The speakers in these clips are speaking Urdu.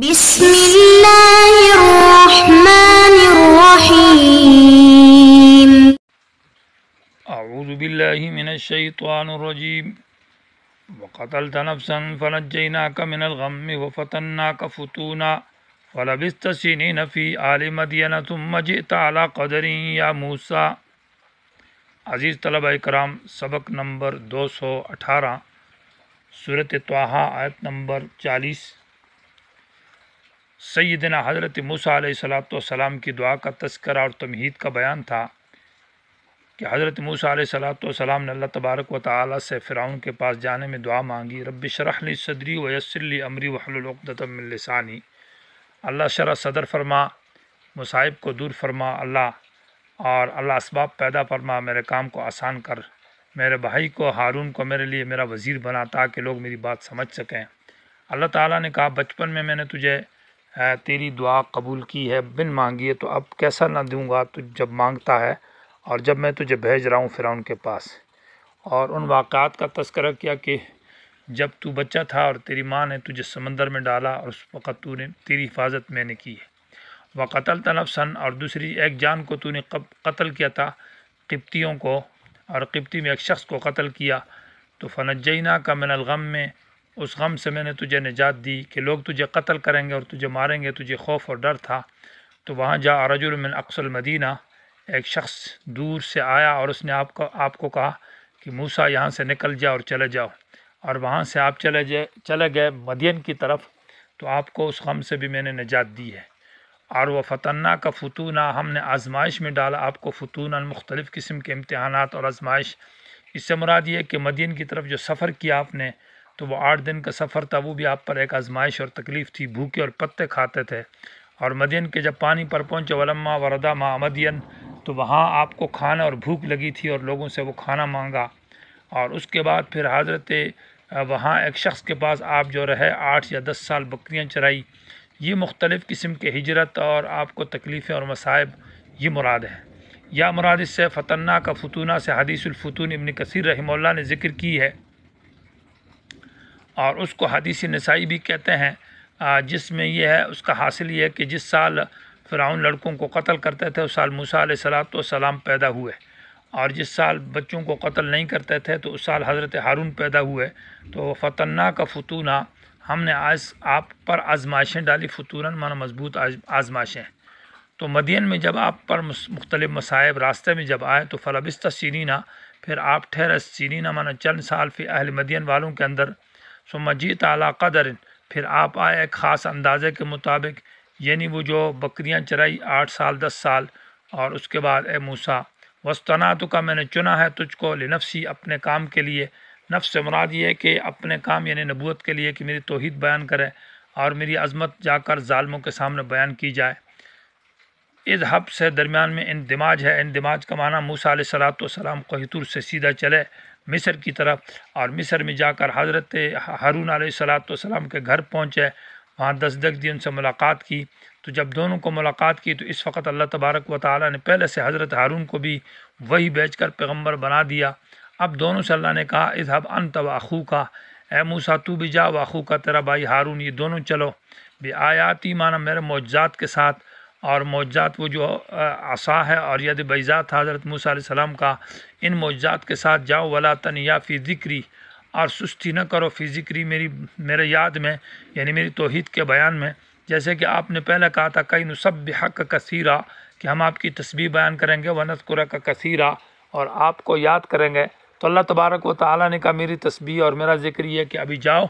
بسم اللہ الرحمن الرحیم اعوذ باللہ من الشیطان الرجیم وقتلت نفسا فنجیناک من الغم وفتناک فتونا فلبثت سنین فی آل مدین ثم جئت علی قدر یا موسیٰ۔ عزیز طلبہ کرام، سبق نمبر 218 سورۃ طٰہٰ آیت نمبر 40۔ سیدنا حضرت موسیٰ علیہ السلام کی دعا کا تذکرہ اور تمہید کا بیان تھا کہ حضرت موسیٰ علیہ السلام نے اللہ تبارک و تعالی سے فرعون کے پاس جانے میں دعا مانگی، رب اشرح لی صدری ویسر لی امری واحلل عقدۃ من لسانی۔ اللہ شرح صدر فرما، مصائب کو دور فرما اللہ، اور اللہ اسباب پیدا فرما، میرے کام کو آسان کر، میرے بھائی کو ہارون کو میرے لیے میرا وزیر بنا تاکہ لوگ میری بات سمجھ سکیں۔ اللہ تعالیٰ نے کہا بچپن میں نے تجھے تیری دعا قبول کی ہے بن مانگی ہے، تو اب کیسا نہ دوں گا تو جب مانگتا ہے، اور جب میں تجھے بھیج رہا ہوں فرعون کے پاس۔ اور ان واقعات کا تذکرہ کیا کہ جب تو بچہ تھا اور تیری ماں نے تجھے سمندر میں ڈالا، اور اس وقت تیری حفاظت میں نے کی ہے۔ وقتلت نفسا، اور دوسری ایک جان کو تو نے قتل کیا تھا، قبطیوں کو، اور قبطی میں ایک شخص کو قتل کیا، تو فنجیناک من الغم، میں اس غم سے میں نے تجھے نجات دی کہ لوگ تجھے قتل کریں گے اور تجھے ماریں گے، تجھے خوف اور ڈر تھا۔ تو وہاں جا رجل من اقصى المدینہ، ایک شخص دور سے آیا اور اس نے آپ کو کہا کہ موسیٰ یہاں سے نکل جاؤ اور چلے جاؤ، اور وہاں سے آپ چلے گئے مدین کی طرف، تو آپ کو اس غم سے بھی میں نے نجات دی ہے۔ اور وہ فتناک فتونا، ہم نے آزمائش میں ڈالا آپ کو، فتونا مختلف قسم کے امتحانات اور آزمائش۔ اس سے مراد یہ کہ مدین کی طرف جو سفر کیا آپ نے، تو وہ 8 دن کا سفر تھا، وہ بھی آپ پر ایک آزمائش اور تکلیف تھی، بھوکے اور پتے کھاتے تھے۔ اور مدین کے جب پانی پر پہنچے، ولما وردا ماء مدین، تو وہاں آپ کو کھانا اور بھوک لگی تھی اور لوگوں سے وہ کھانا مانگا، اور اس کے بعد پھر حضرت وہاں ایک شخص کے پاس آپ جو رہے 8 یا 10 سال بکریاں چرائی۔ یہ مختلف قسم کے ہجرت اور آپ کو تکلیفیں اور مصائب، یہ مراد ہے۔ یا مراد اس سے فتناک فتونا سے حدیث الفتون ابن کثیر رحمہ اللہ نے ذکر کی ہے، اور اس کو حدیث نسائی بھی کہتے ہیں، جس میں یہ ہے، اس کا حاصل یہ ہے کہ جس سال فرعون لڑکوں کو قتل کرتے تھے اس سال موسیٰ علیہ السلام پیدا ہوئے، اور جس سال بچوں کو قتل نہیں کرتے تھے تو اس سال حضرت ہارون پیدا ہوئے۔ تو فتناک فتونا، ہم نے آپ پر آزمائشیں ڈالی، فتوناً مانا مضبوط آزمائشیں۔ تو مدین میں جب آپ پر مختلف مصائب راستے میں جب آئے، تو فلبثت سنین، پھر آپ ٹھہرے، سنین مانا چند سال، فی اہل مدین والوں کے اندر، ثم جئت علی قدر، پھر آپ آئے ایک خاص اندازے کے مطابق، یعنی وہ جو بکریاں چرائی 8 سال 10 سال، اور اس کے بعد اے موسیٰ واصطنعتک، میں نے چنا ہے تجھ کو، لنفسی، اپنے کام کے لیے۔ نفس سے مراد یہ ہے کہ اپنے کام یعنی نبوت کے لیے، کہ میری توحید بیان کرے اور میری عظمت جا کر ظالموں کے سامنے بیان کی جائے۔ اذهب سے درمیان میں اندماج ہے، اندماج کا معنی موسیٰ علیہ السلام قحطور سے سیدھا چلے مصر کی طرف، اور مصر میں جا کر حضرت ہارون علیہ السلام کے گھر پہنچے، وہاں 10 دی ان سے ملاقات کی۔ تو جب دونوں کو ملاقات کی تو اس وقت اللہ تبارک و تعالی نے پہلے سے حضرت ہارون کو بھی وہی بھیج کر پیغمبر بنا دیا۔ اب دونوں سے اللہ نے کہا اذهب انت واخوک، اے موسیٰ تو بھی جا، واخوک تیرا بھائی ہارون، یہ دونوں چلو، بآیاتی مانا میرے معجزات کے ساتھ، اور معجزات وہ جو عصا ہے اور ید بیضاء تھا حضرت موسیٰ علیہ السلام کا، ان معجزات کے ساتھ جاؤ، ولا تنیا فی ذکری، اور سستی نہ کرو فی ذکری، میرے یاد میں، یعنی میری توحید کے بیان میں۔ جیسے کہ آپ نے پہلے کہا تھا کئی نسبحک کثیرا، کہ ہم آپ کی تسبیح بیان کریں گے، ونذکرک کثیرا، اور آپ کو یاد کریں گے۔ تو اللہ تبارک و تعالیٰ نے کہا میری تسبیح اور میرا ذکر یہ ہے کہ ابھی جاؤ،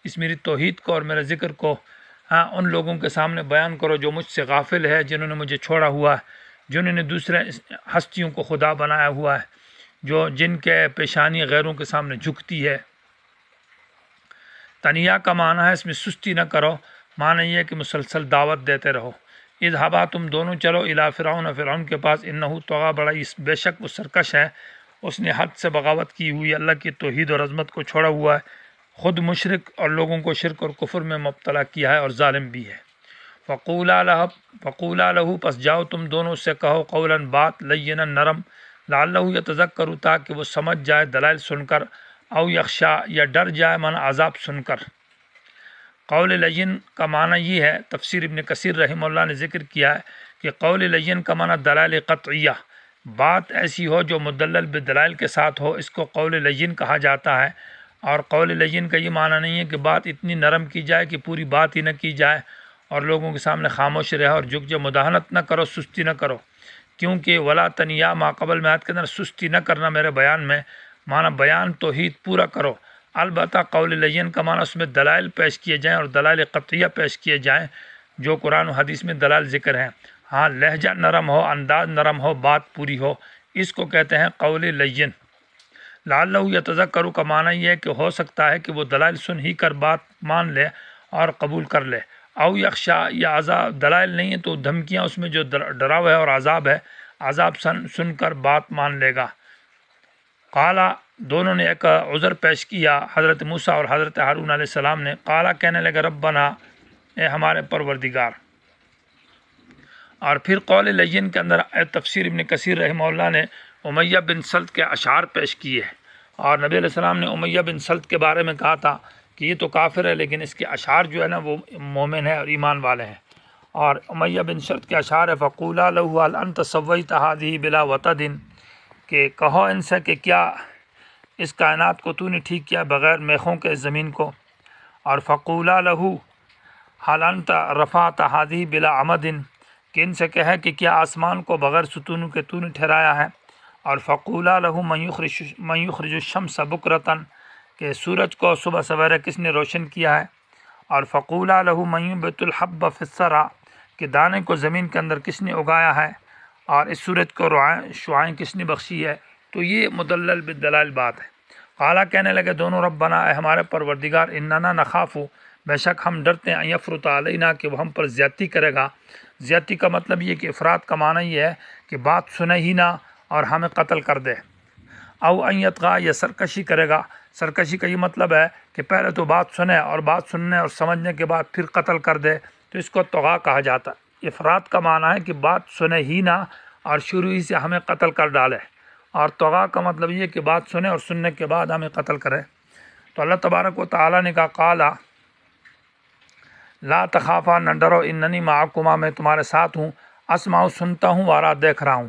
اس میری توحید کو اور میرے ذکر کو ان لوگوں کے سامنے بیان کرو جو مجھ سے غافل ہے، جنہوں نے مجھے چھوڑا ہوا ہے، جنہوں نے دوسرے ہستیوں کو خدا بنایا ہوا ہے، جن کے پیشانی غیروں کے سامنے جھکتی ہے۔ تنیا کا معنی ہے اس میں سستی نہ کرو، معنی یہ ہے کہ مسلسل دعوت دیتے رہو۔ اذهبا، تم دونوں چلو، الی فرعون، فرعون کے پاس، انہ طغی، بڑا بے شک وہ سرکش ہے، اس نے حد سے بغاوت کی ہوئی، اللہ کی توحید اور عظمت کو چھوڑا ہوا ہے، خود مشرک اور لوگوں کو شرک اور کفر میں مبتلا کیا ہے اور ظالم بھی ہے۔ فقولا لہ، پس جاؤ تم دونوں سے کہو، قولا بات، لینا نرم، لعلہ یتذکر، تاکہ وہ سمجھ جائے دلائل سن کر، او یخشا، یا ڈر جائے من عذاب سن کر۔ قول لین کا معنی یہ ہے، تفسیر ابن کثیر رحمہ اللہ نے ذکر کیا ہے کہ قول لین کا معنی دلائل قطعیہ، بات ایسی ہو جو مدلل بدلائل کے ساتھ ہو، اس کو قول لین کہا جاتا ہے۔ اور قول لین کا یہ معنی نہیں ہے کہ بات اتنی نرم کی جائے کہ پوری بات ہی نہ کی جائے اور لوگوں کے سامنے خاموش رہے اور جھک جائے، مداہنت نہ کرو، سستی نہ کرو، کیونکہ ولا تنیا ماقبل میں آیت کے اندر سستی نہ کرنا میرے بیان میں، معنی بیان توحید پورا کرو۔ البتہ قول لین کا معنی اس میں دلائل پیش کیے جائیں اور دلائل قطعیہ پیش کیے جائیں جو قرآن و حدیث میں دلائل ذکر ہیں۔ ہاں لہجہ نرم ہو، انداز نرم ہو، بات پوری ہو، اس کو کہتے ہیں قول لین۔ لعلہ یتذکر کا معنی یہ ہے کہ ہو سکتا ہے کہ وہ دلائل سن ہی کر بات مان لے اور قبول کر لے، او یخشا یا عذاب، دلائل نہیں ہے تو دھمکیاں اس میں جو ڈراؤ ہے اور عذاب ہے، عذاب سن کر بات مان لے گا۔ قالا، دونوں نے ایک عذر پیش کیا، حضرت موسیٰ اور حضرت ہارون علیہ السلام نے۔ قالا کہنے لگے ربنا، اے ہمارے پروردگار۔ اور پھر قول لین کے اندر تفسیر ابن کثیر رحمہ اللہ نے امیہ بن سلط کے اشعار پیش کیے ہیں، اور نبی علیہ السلام نے امیہ بن سلط کے بارے میں کہا تھا کہ یہ تو کافر ہے لیکن اس کے اشعار جو ہے نا وہ مومن ہے اور ایمان والے ہیں۔ اور امیہ بن سلط کے اشعار ہے فقولا لہ هل انت سویت هذه بلا وطد، کہ کہو ان سے کہ کیا اس کائنات کو تو نے ٹھیک کیا بغیر میخوں کے زمین کو، اور فقولا لہ هل انت رفعت هذه بلا عمد، کہ ان سے کہے کہ کیا آسمان کو بغیر ستونوں کے تو نے ٹھہرایا ہے، اور فقولا لہ من یخرج الشمس بکرتاً، کہ سورج کو صبح سویرے کس نے روشن کیا ہے، اور فقولا لہ من ینبت الحب فی الثری، کہ دانے کو زمین کے اندر کس نے اگایا ہے، اور اس سورج کو شعائیں کس نے بخشی ہے۔ تو یہ مدلل بالدلائل بات ہے۔ قالا کہنے لگے دونوں ربنا، اے ہمارے پروردگار، اننا نخاف، بے شک ہم ڈرتے ہیں، ان یفرط علینا، کہ وہ ہم پر زیادتی کرے گا۔ زیادتی کا مطلب یہ کہ افراد کا معنی یہ ہے کہ بات سنے ہی نہ اور ہمیں قتل کر دے، او ان یطغی، یا سرکشی کرے گا۔ سرکشی کا یہ مطلب ہے کہ پہلے تو بات سنے اور بات سننے اور سمجھنے کے بعد پھر قتل کر دے، تو اس کو طغیٰ کہا جاتا ہے۔ افراد کا معنی ہے کہ بات سنے ہی نہ اور شروع ہی سے ہمیں قتل کر ڈالے، اور طغیٰ کا مطلب یہ کہ بات سنے اور سننے کے بعد ہمیں قتل کرے۔ تو اللہ تبارک و تعالیٰ نے کہا قالا لا تخافا، نہ ڈرو، اننی معکما، میں تمہارے ساتھ ہوں، اسمع، سنتا ہوں، وارا، دیکھ رہا ہوں،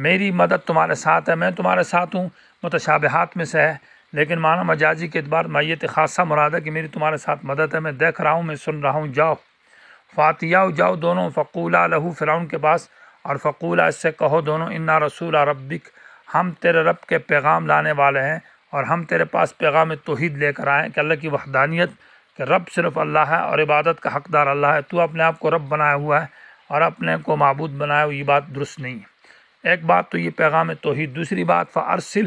میری مدد تمہارے ساتھ ہے، میں تمہارے ساتھ ہوں۔ متشابہات میں سے ہے لیکن معنی مجازی کے اعتبار میت خاصہ مراد ہے کہ میری تمہارے ساتھ مدد ہے، میں دیکھ رہا ہوں، میں سن رہا ہوں، جاؤ۔ فاتیاؤ، جاؤ دونوں، فقولا لہو، فرعون کے پاس، اور فقولا، اس سے کہو دونوں، انا رسول ربک، ہم تیرے رب کے پیغام لانے والے ہیں، اور ہم تیرے پاس پیغام توحید لے کر آئے کہ اللہ کی وحدانیت، کہ رب صرف اللہ ہے اور عبادت کا حقدار اللہ ہے، تو اپنے آپ کو رب بنایا ہوا ہے اور اپنے کو معبود بنایا ہوا، یہ بات درست نہیں ہے۔ ایک بات تو یہ پیغام توحید، دوسری بات فارسل،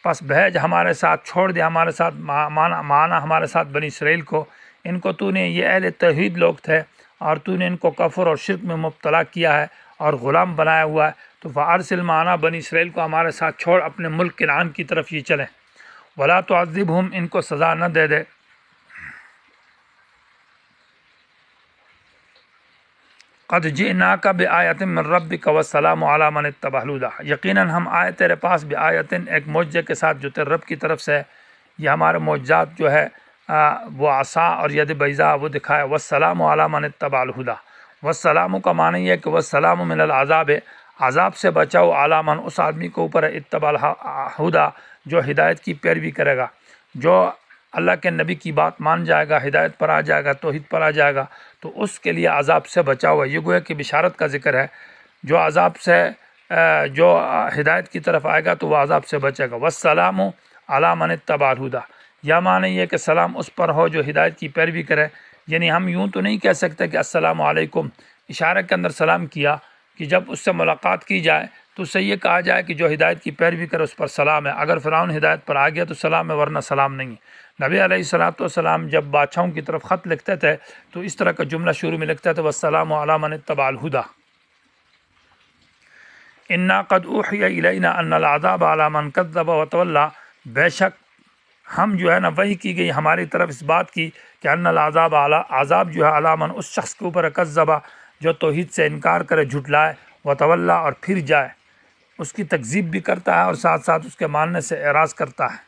پس بھیج ہمارے ساتھ، چھوڑ دے ہمارے ساتھ، مانا ہمارے ساتھ بنی اسرائیل کو، ان کو تو نے، یہ اہل توحید لوگ تھے اور تو نے ان کو کفر اور شرک میں مبتلا کیا ہے اور غلام بنایا ہوا ہے، تو فارسل مانا بنی اسرائیل کو ہمارے ساتھ چھوڑ، اپنے ملک کنعان کی طرف یہ چلیں، ولا تعذبہم، ان کو سزا نہ دے دے، قد جئناک بآیۃ من ربک والسلام علی من اتبع الہدی، یقیناً ہم آئے تیرے پاس بآیۃ، ایک معجزے کے ساتھ جو تیرے رب کی طرف سے ہے۔ یہ ہمارے معجزات جو ہے وہ عصا اور ید بیضاء وہ دکھائے، والسلام علی من اتبع الہدی، والسلام کا معنی یہ ہے کہ والسلام من العذاب، عذاب سے بچاؤ، علی من، اس آدمی کے اوپر ہے، اتبع الہدی، جو ہدایت کی پیروی کرے گا، جو اللہ کے نبی کی بات مان جائے گا، ہدایت پر آ جائے گا، توحید پر آ جائے گا، تو اس کے لیے عذاب سے بچاؤ ہے۔ یہ گویا کہ بشارت کا ذکر ہے، جو عذاب سے جو ہدایت کی طرف آئے گا تو وہ عذاب سے بچے گا۔ والسلام علی من اتبع الہدی، یا معنی یہ کہ سلام اس پر ہو جو ہدایت کی پیروی کرے، یعنی ہم یوں تو نہیں کہہ سکتے کہ السلام علیکم، اشارے کے اندر سلام کیا کہ جب اس سے ملاقات کی جائے تو اس سے یہ کہا جائے کہ جو ہدایت کی پیروی کرے اس پر سلام ہے۔ اگر فرعون ہدایت پر آ گیا تو سلام ہے، ورنہ سلام نہیں ہے۔ نبی علیہ السلام جب بادشاہوں کی طرف خط لکھتے تھے تو اس طرح کا جملہ شروع میں لکھتے تھے، والسلام علی من اتبع الہدی، انا قد اوحی الینا ان العذاب علی من کذب وتولی، بے شک ہم جو ہے نا وحی کی گئی ہماری طرف اس بات کی کہ ان العذاب عذاب جو ہے علی من، اس شخص کے اوپر کذب، جو توحید سے انکار کرے، جھٹلائے، وتولی، اور پھر جائے، اس کی تکذیب بھی کرتا ہے اور ساتھ ساتھ اس کے ماننے سے اعراض کرتا ہے۔